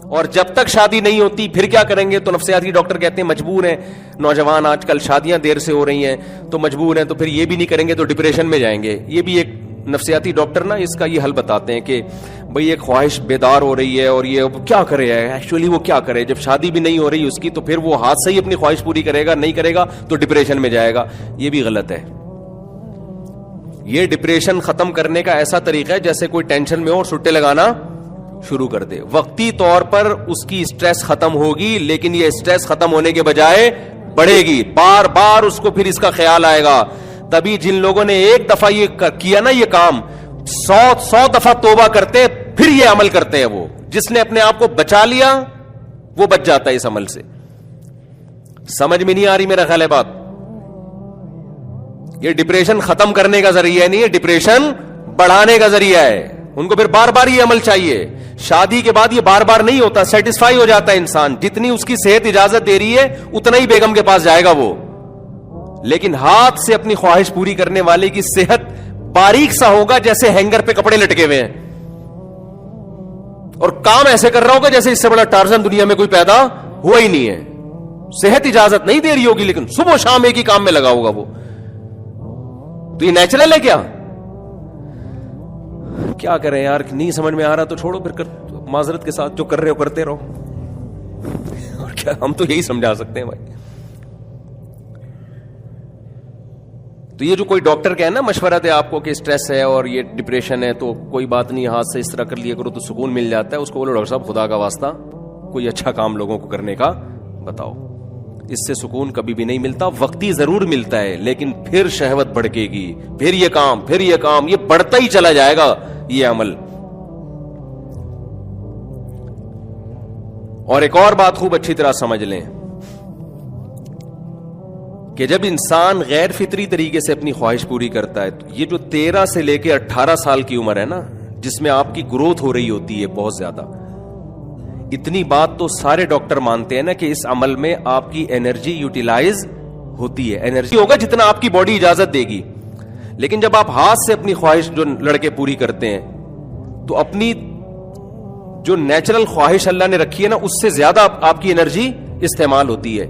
اور جب تک شادی نہیں ہوتی پھر کیا کریں گے؟ تو نفسیاتی ڈاکٹر کہتے ہیں مجبور ہیں، نوجوان آج کل شادیاں دیر سے ہو رہی ہیں تو مجبور ہیں، تو پھر یہ بھی نہیں کریں گے تو ڈپریشن میں جائیں گے. یہ بھی ایک نفسیاتی ڈاکٹر نا اس کا یہ حل بتاتے ہیں کہ بھئی ایک خواہش بیدار ہو رہی ہے اور یہ کیا کرے ہے ایکچولی، وہ کیا کرے جب شادی بھی نہیں ہو رہی اس کی، تو پھر وہ ہاتھ سے ہی اپنی خواہش پوری کرے گا، نہیں کرے گا تو ڈپریشن میں جائے گا. یہ بھی غلط ہے. یہ ڈپریشن ختم کرنے کا ایسا طریقہ ہے جیسے کوئی ٹینشن میں ہو اور سٹے لگانا شروع کر دے. وقتی طور پر اس کی اسٹریس ختم ہوگی، لیکن یہ اسٹریس ختم ہونے کے بجائے بڑھے گی، بار بار اس کو پھر اس کا خیال آئے گا. تبھی جن لوگوں نے ایک دفعہ یہ کیا نا یہ کام، 100 دفعہ توبہ کرتے پھر یہ عمل کرتے ہیں. وہ جس نے اپنے آپ کو بچا لیا وہ بچ جاتا ہے اس عمل سے. سمجھ میں نہیں آ رہی میرا خیال ہے بات؟ یہ ڈپریشن ختم کرنے کا ذریعہ نہیں ہے، ڈپریشن بڑھانے کا ذریعہ ہے. ان کو پھر بار بار یہ عمل چاہیے. شادی کے بعد یہ بار بار نہیں ہوتا، سیٹسفائی ہو جاتا ہے انسان. جتنی اس کی صحت اجازت دے رہی ہے اتنا ہی بیگم کے پاس جائے گا وہ. لیکن ہاتھ سے اپنی خواہش پوری کرنے والے کی صحت باریک سا ہوگا جیسے ہینگر پہ کپڑے لٹکے ہوئے ہیں، اور کام ایسے کر رہا ہوگا جیسے اس سے بڑا ٹارزن دنیا میں کوئی پیدا ہوا ہی نہیں ہے. صحت اجازت نہیں دے رہی ہوگی لیکن صبح و شام ایک ہی کام میں لگا ہوگا وہ. تو یہ نیچرل ہے کیا؟ کیا کریں یار، نہیں سمجھ میں آ رہا تو چھوڑو پھر معذرت کے ساتھ جو کر رہے ہو کرتے رہو. اور کیا، ہم تو یہی سمجھا سکتے ہیں بھائی. تو یہ جو کوئی ڈاکٹر کہے نا مشورہ دے آپ کو کہ اسٹریس ہے اور یہ ڈپریشن ہے تو کوئی بات نہیں، ہاتھ سے اس طرح کر لیا کرو تو سکون مل جاتا ہے، اس کو بولو ڈاکٹر صاحب خدا کا واسطہ کوئی اچھا کام لوگوں کو کرنے کا بتاؤ. اس سے سکون کبھی بھی نہیں ملتا، وقتی ضرور ملتا ہے لیکن پھر شہوت بڑھے گی، پھر یہ کام یہ بڑھتا ہی چلا جائے گا یہ عمل. اور ایک اور بات خوب اچھی طرح سمجھ لیں کہ جب انسان غیر فطری طریقے سے اپنی خواہش پوری کرتا ہے تو یہ جو 13 سے لے کے 18 سال کی عمر ہے نا، جس میں آپ کی گروتھ ہو رہی ہوتی ہے بہت زیادہ، اتنی بات تو سارے ڈاکٹر مانتے ہیں نا کہ اس عمل میں آپ کی انرجی یوٹیلائز ہوتی ہے. انرجی ہوگا جتنا آپ کی باڈی اجازت دے گی. لیکن جب آپ ہاتھ سے اپنی خواہش جو لڑکے پوری کرتے ہیں تو اپنی جو نیچرل خواہش اللہ نے رکھی ہے نا اس سے زیادہ آپ کی انرجی استعمال ہوتی ہے.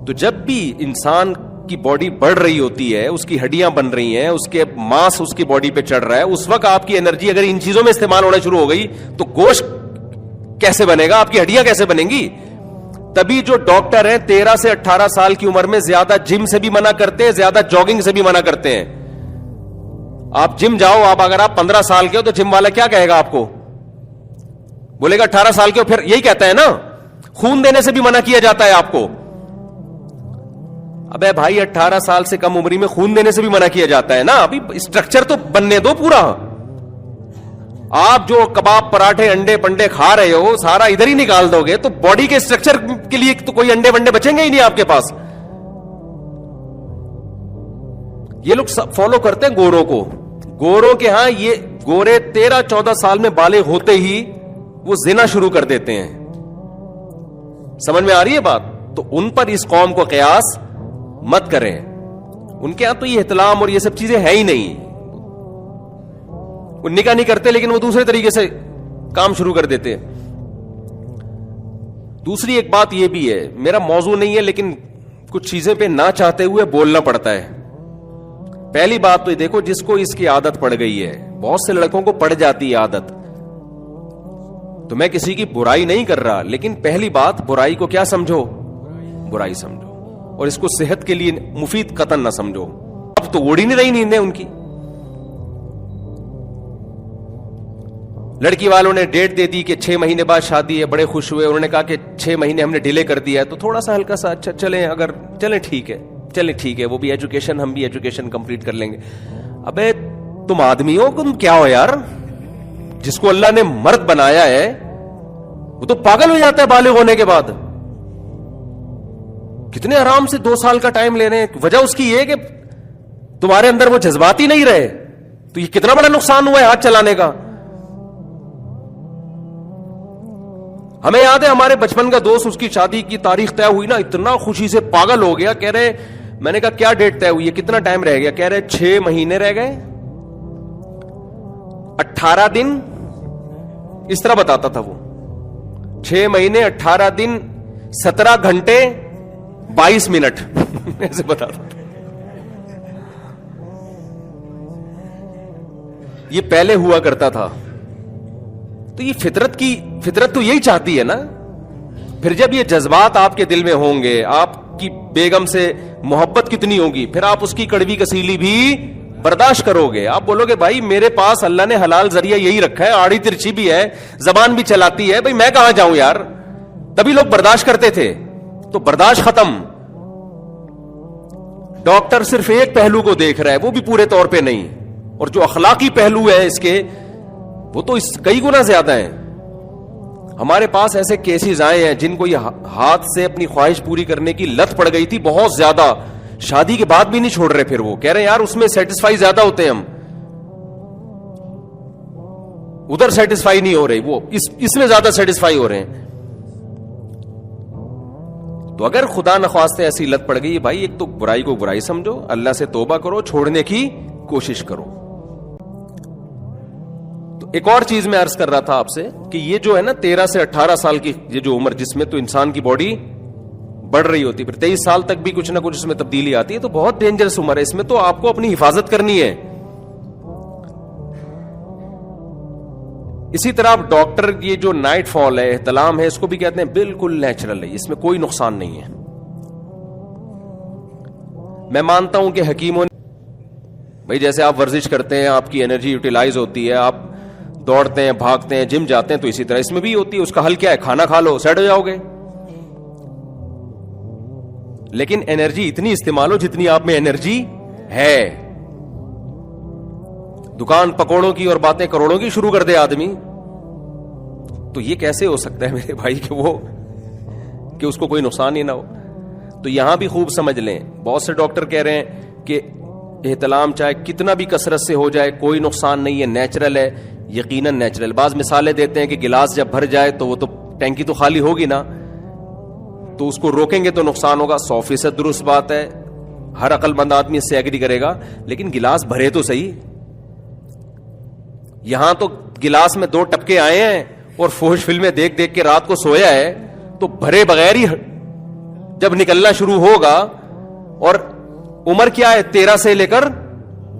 تو جب بھی انسان کی باڈی بڑھ رہی ہوتی ہے، اس کی ہڈیاں بن رہی ہیں، اس کے ماس اس کی باڈی پہ چڑھ رہا ہے، اس وقت آپ کی انرجی اگر ان چیزوں میں استعمال ہونا شروع ہو گئی تو گوشت کیسے بنے گا، آپ کی ہڈیاں کیسے بنیں گی؟ تبھی جو ڈاکٹر ہیں 13 سے 18 سال کی عمر میں زیادہ جم سے بھی منع کرتے ہیں، زیادہ جاگنگ سے بھی منع کرتے ہیں. آپ جم جاؤ، اگر آپ 15 سال کے ہو تو جم والا کیا کہے گا آپ کو؟ بولے گا 18 سال کے ہو، پھر یہی کہتا ہے نا. خون دینے سے بھی منع کیا جاتا ہے آپ کو. ابے بھائی 18 سال سے کم عمری میں خون دینے سے بھی منع کیا جاتا ہے نا. ابھی اسٹرکچر تو بننے دو پورا. آپ جو کباب پراٹھے انڈے پنڈے کھا رہے ہو سارا ادھر ہی نکال دو گے تو باڈی کے اسٹرکچر کے لیے تو کوئی انڈے ونڈے بچیں گے ہی نہیں آپ کے پاس. یہ لوگ فالو کرتے ہیں گوروں کو. گوروں کے ہاں یہ گورے 13-14 سال میں بالغ ہوتے ہی وہ زنا شروع کر دیتے ہیں. سمجھ میں آ رہی ہے بات؟ تو ان پر اس قوم کو قیاس مت کریں. ان کے ہاں تو یہ احتلام اور یہ سب چیزیں ہیں ہی نہیں. وہ نکاح نہیں کرتے لیکن وہ دوسرے طریقے سے کام شروع کر دیتے. دوسری ایک بات یہ بھی ہے، میرا موضوع نہیں ہے لیکن کچھ چیزیں پہ نہ چاہتے ہوئے بولنا پڑتا ہے. پہلی بات تو یہ دیکھو، جس کو اس کی عادت پڑ گئی ہے، بہت سے لڑکوں کو پڑ جاتی ہے عادت، تو میں کسی کی برائی نہیں کر رہا، لیکن پہلی بات برائی کو کیا سمجھو؟ برائی سمجھو، اور اس کو صحت کے لیے مفید قطعاً نہ سمجھو. اب تو اڑی نہیں رہی نیندیں ان کی. لڑکی والوں نے ڈیٹ دے دی کہ 6 مہینے بعد شادی ہے، بڑے خوش ہوئے. انہوں نے کہا کہ 6 مہینے ہم نے ڈیلے کر دیا ہے تو تھوڑا سا ہلکا سا اچھا چلیں ٹھیک ہے وہ بھی ایجوکیشن، ہم بھی ایجوکیشن کمپلیٹ کر لیں گے. ابے تم آدمی ہو، تم کیا ہو یار؟ جس کو اللہ نے مرد بنایا ہے وہ تو پاگل ہو جاتا ہے بالغ ہونے کے بعد. کتنے آرام سے 2 سال کا ٹائم لے رہے ہیں. وجہ اس کی یہ کہ تمہارے اندر وہ جذباتی نہیں رہے. تو یہ کتنا بڑا نقصان ہوا ہے ہاتھ چلانے کا. ہمیں یاد ہے ہمارے بچپن کا دوست، اس کی شادی کی تاریخ طے ہوئی نا، اتنا خوشی سے پاگل ہو گیا. کہہ رہے، میں نے کہا کیا ڈیٹ طے ہوئی ہے، کتنا ٹائم رہ گیا؟ کہہ رہے 6 مہینے رہ گئے، 18 دن اس طرح بتاتا تھا وہ 6 مہینے 18 دن 17 گھنٹے 22 منٹ ایسے بتاتا تھا. یہ پہلے ہوا کرتا تھا. تو یہ فطرت تو یہی چاہتی ہے نا. پھر جب یہ جذبات آپ کے دل میں ہوں گے, آپ کی بیگم سے محبت کتنی ہوگی, پھر آپ اس کی کڑوی کسیلی بھی برداشت کرو گے. آپ بولو گے بھائی میرے پاس اللہ نے حلال ذریعہ یہی رکھا ہے, آڑی ترچھی بھی ہے, زبان بھی چلاتی ہے, بھائی میں کہاں جاؤں یار. تبھی لوگ برداشت کرتے تھے. تو برداشت ختم. ڈاکٹر صرف ایک پہلو کو دیکھ رہا ہے, وہ بھی پورے طور پہ نہیں, اور جو اخلاقی پہلو ہے اس کے وہ تو اس کئی گنا زیادہ ہیں. ہمارے پاس ایسے کیسز آئے ہیں جن کو یہ ہاتھ سے اپنی خواہش پوری کرنے کی لت پڑ گئی تھی بہت زیادہ, شادی کے بعد بھی نہیں چھوڑ رہے. پھر وہ کہہ رہے ہیں یار اس میں سیٹسفائی زیادہ ہوتے ہیں, ہم ادھر سیٹسفائی نہیں ہو رہے, وہ اس میں زیادہ سیٹسفائی ہو رہے ہیں. تو اگر خدا نخواستہ ایسی لت پڑ گئی بھائی, ایک تو برائی کو برائی سمجھو, اللہ سے توبہ کرو, چھوڑنے کی کوشش کرو. تو ایک اور چیز میں عرض کر رہا تھا آپ سے کہ یہ جو ہے نا 13 سے 18 سال کی یہ جو عمر, جس میں تو انسان کی باڈی بڑھ رہی ہوتی ہے, پھر 23 سال تک بھی کچھ نہ کچھ اس میں تبدیلی آتی ہے, تو بہت ڈینجرس عمر ہے. اس میں تو آپ کو اپنی حفاظت کرنی ہے. اسی طرح آپ ڈاکٹر یہ جو نائٹ فال ہے, احتلام ہے, اس کو بھی کہتے ہیں بالکل نیچرل ہے, اس میں کوئی نقصان نہیں ہے. میں مانتا ہوں کہ حکیموں نے بھائی جیسے آپ ورزش کرتے ہیں, آپ کی انرجی یوٹیلائز ہوتی ہے, آپ دوڑتے ہیں, بھاگتے ہیں, جم جاتے ہیں, تو اسی طرح اس میں بھی ہوتی ہے. اس کا حل کیا ہے؟ کھانا کھا لو, سیٹ ہو جاؤ گے. لیکن انرجی اتنی استعمال ہو جتنی آپ میں انرجی ہے. دکان پکوڑوں کی اور باتیں کروڑوں کی شروع کر دے آدمی, تو یہ کیسے ہو سکتا ہے میرے بھائی کہ اس کو کوئی نقصان ہی نہ ہو. تو یہاں بھی خوب سمجھ لیں, بہت سے ڈاکٹر کہہ رہے ہیں کہ احتلام چاہے کتنا بھی کثرت سے ہو جائے کوئی نقصان نہیں ہے, نیچرل ہے. یقیناً نیچرل. بعض مثالیں دیتے ہیں کہ گلاس جب بھر جائے تو وہ تو ٹینکی تو خالی ہوگی نا, تو اس کو روکیں گے تو نقصان ہوگا. 100% درست بات ہے, ہر عقل مند آدمی اس سے ایگری کرے گا. لیکن گلاس بھرے تو صحیح. یہاں تو گلاس میں 2 ٹپکے آئے ہیں اور فوج فلمیں دیکھ دیکھ کے رات کو سویا ہے, تو بھرے بغیر ہی جب نکلنا شروع ہوگا. اور عمر کیا ہے؟ 13 سے لے کر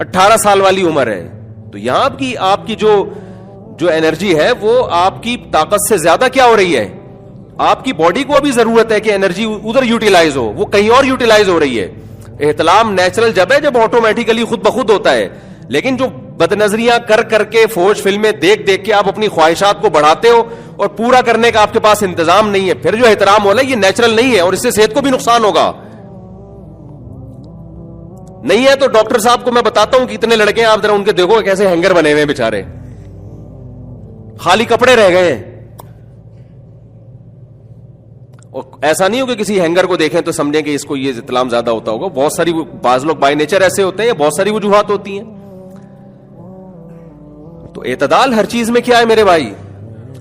18 سال والی عمر ہے. تو یہاں آپ کی جو انرجی ہے وہ آپ کی طاقت سے زیادہ کیا ہو رہی ہے؟ آپ کی باڈی کو ابھی ضرورت ہے کہ انرجی ادھر یوٹیلائز ہو, وہ کہیں اور یوٹیلائز ہو رہی ہے. احتلام نیچرل جب ہے جب آٹومیٹیکلی خود بخود ہوتا ہے. لیکن جو بد نظریاں کر کے فوج فلمیں دیکھ دیکھ کے آپ اپنی خواہشات کو بڑھاتے ہو اور پورا کرنے کا آپ کے پاس انتظام نہیں ہے, پھر جو احترام ہو رہا ہے یہ نیچرل نہیں ہے, اور اس سے صحت کو بھی نقصان ہوگا. نہیں ہے تو ڈاکٹر صاحب کو میں بتاتا ہوں کہ اتنے لڑکے ہیں, آپ ذرا ان کے دیکھو کیسے ہینگر بنے ہوئے ہیں بیچارے, خالی کپڑے رہ گئے ہیں. اور ایسا نہیں ہو کہ کسی ہینگر کو دیکھیں تو سمجھیں کہ اس کو یہ احتلام زیادہ ہوتا ہوگا. بہت ساری بعض لوگ بائی نیچر ایسے ہوتے ہیں, بہت ساری وجوہات ہوتی ہیں. تو اعتدال ہر چیز میں کیا ہے میرے بھائی؟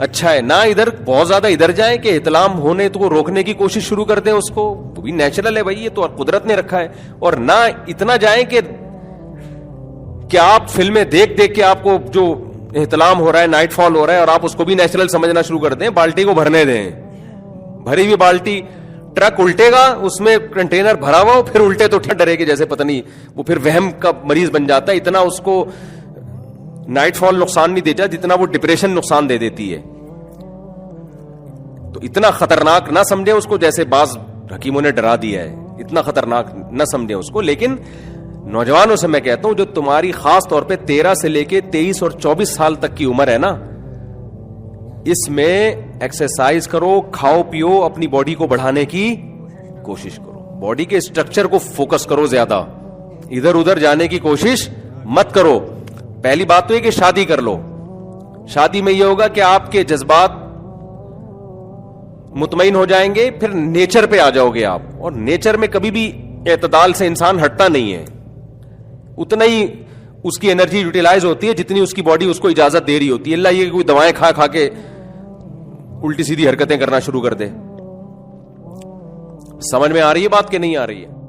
اچھا ہے. نہ ادھر بہت زیادہ ادھر جائیں کہ احتلام ہونے تو روکنے کی کوشش شروع کر دیں اس کو, وہ بھی نیچرل ہے بھائی, یہ تو قدرت نے رکھا ہے. اور نہ اتنا جائیں کہ آپ فلمیں دیکھ دیکھ کے آپ کو جو احتلام ہو رہا ہے, نائٹ فال ہو رہا ہے, اور آپ اس کو بھی نیچرل سمجھنا شروع کر دیں. بالٹی کو بھرنے دیں, بھری ہوئی بالٹی, ٹرک الٹے گا, اس میں کنٹینر بھرا ہوا ہو, پھر الٹے تو ڈرے گی جیسے پتہ نہیں, وہ پھر وہم کا مریض بن جاتا ہے. اتنا اس کو نائٹ فال نقصان نہیں دیتا جتنا وہ ڈپریشن نقصان دے دیتی ہے. تو اتنا خطرناک نہ سمجھے اس کو, جیسے بعض حکیموں نے ڈرا دیا ہے, اتنا خطرناک نہ سمجھے اس کو. لیکن نوجوانوں سے میں کہتا ہوں جو تمہاری خاص طور پہ 13 سے لے کے 23 اور 24 سال تک کی عمر ہے نا, اس میں ایکسرسائز کرو, کھاؤ پیو, اپنی باڈی کو بڑھانے کی کوشش کرو, باڈی کے اسٹرکچر کو فوکس کرو, زیادہ ادھر ادھر جانے کی کوشش مت کرو. پہلی بات تو یہ کہ شادی کر لو. شادی میں یہ ہوگا کہ آپ کے جذبات مطمئن ہو جائیں گے, پھر نیچر پہ آ جاؤ گے آپ. اور نیچر میں کبھی بھی اعتدال سے انسان ہٹتا نہیں ہے, اتنا ہی اس کی انرجی یوٹیلائز ہوتی ہے جتنی اس کی باڈی اس کو اجازت دے رہی ہوتی ہے. اللہ یہ کوئی دوائیں کھا کھا کے الٹی سیدھی حرکتیں کرنا شروع کر دے. سمجھ میں آ رہی ہے بات کہ نہیں آ رہی ہے؟